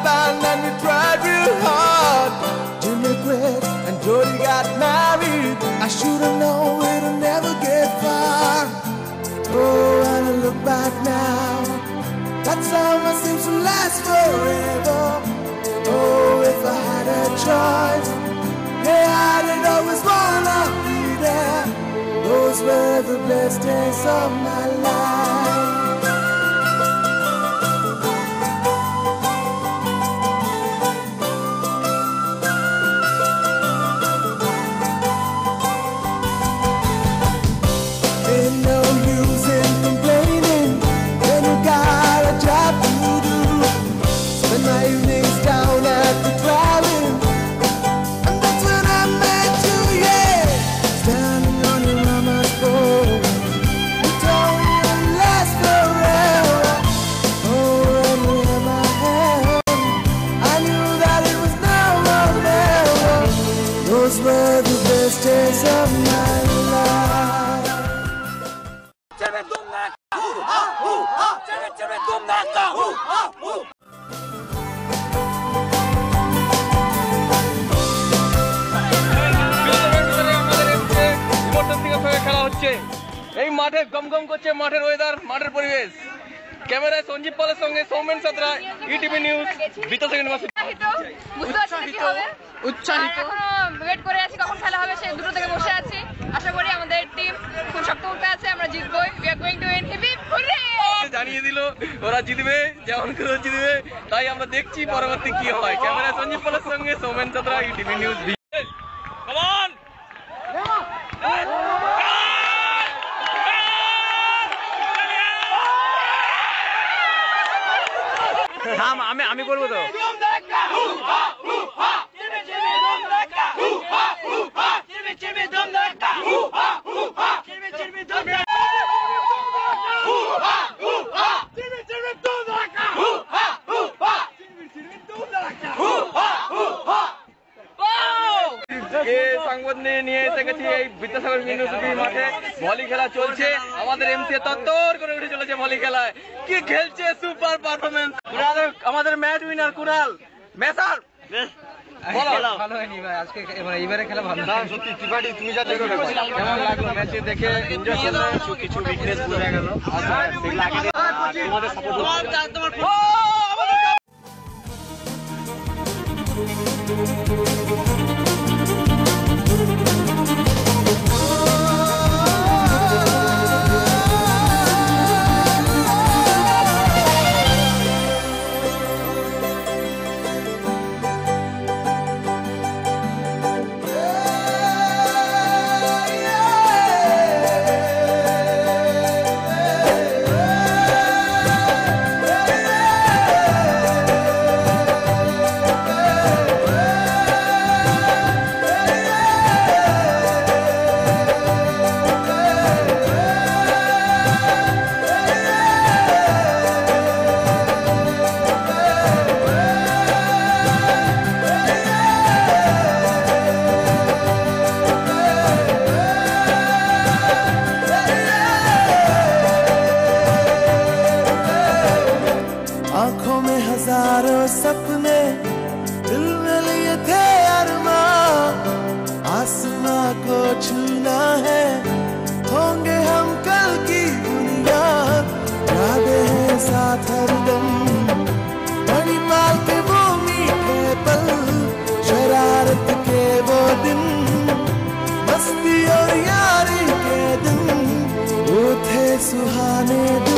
band and we tried real hard. Jimmy quit and Jody got married. I should've known it'll never get far. Oh, and I look back now, that summer seems to last forever. Oh, if I had a choice, yeah, I'd always wanna be there. Those were the best days of my life. Ain't no use in complaining when you got a job to do. Spend my evenings down at the drive-in, and that's when I met you, yeah. Standing on your mama's porch, you told me it'd last forever. Oh, and you held my hand, I knew that it was now or never. Those were the best days of my life. এই মাঠে গমগম করছে মাঠের weather, মাঠের পরিবেশ। ক্যামেরায় সঞ্জীব পালের সঙ্গে Soumen Santra, ETV news, বিতা সেকেন্ড মাসে। উচ্ছ্বাসিত ওয়েট করে আছি কখন খেলা হবে, সেই দুটো থেকে বসে আছি। আশা করি আমাদের টিম খুব শক্তপোক্ত আছে, আমরা জিতবো। We are going to win. Hip hip hurray! জানিয়ে দিল ওরা জিতবে, যেমন করে জিতবে। তাই আমরা দেখছি পরবর্তী কি হয়। ক্যামেরায় সঞ্জীব পালের সঙ্গে সৌমেন সাঁতরা, ইটিভি নিউজ। আমি বলবো তো সংবাদ নিয়ে এসে গেছি এই বিদ্যাসাগর ইউনিভার্সিটি মাঠে। ভলি খেলা চলছে, আমাদের এমসি তত্তর করে উঠে চলেছে ভলি খেলায়। কি খেলছে, সুপার পারফরমেন্স। আমাদের ম্যাচ উইনার কুনাল মেসার। ভালো হয়নি ভাই আজকে, এবারে খেলা ভালো না সত্যি। ত্রিপাঠী তুমি যা দেখো কেমন লাগলো ম্যাচে দেখে? এনজয় করলে? কিছু উইকনেস বোঝা গেল, তোমাদের সাপোর্ট। आंखों में हजारों सपने, दिल में लिए थे अरमां, आसमां को छूना है, होंगे हम कल की दुनिया। यादें हैं साथ हरदम, मणिपाल के वो मीठे पल, शरारत के वो दिन, मस्ती और यारी के दिन, वो थे सुहाने दिन।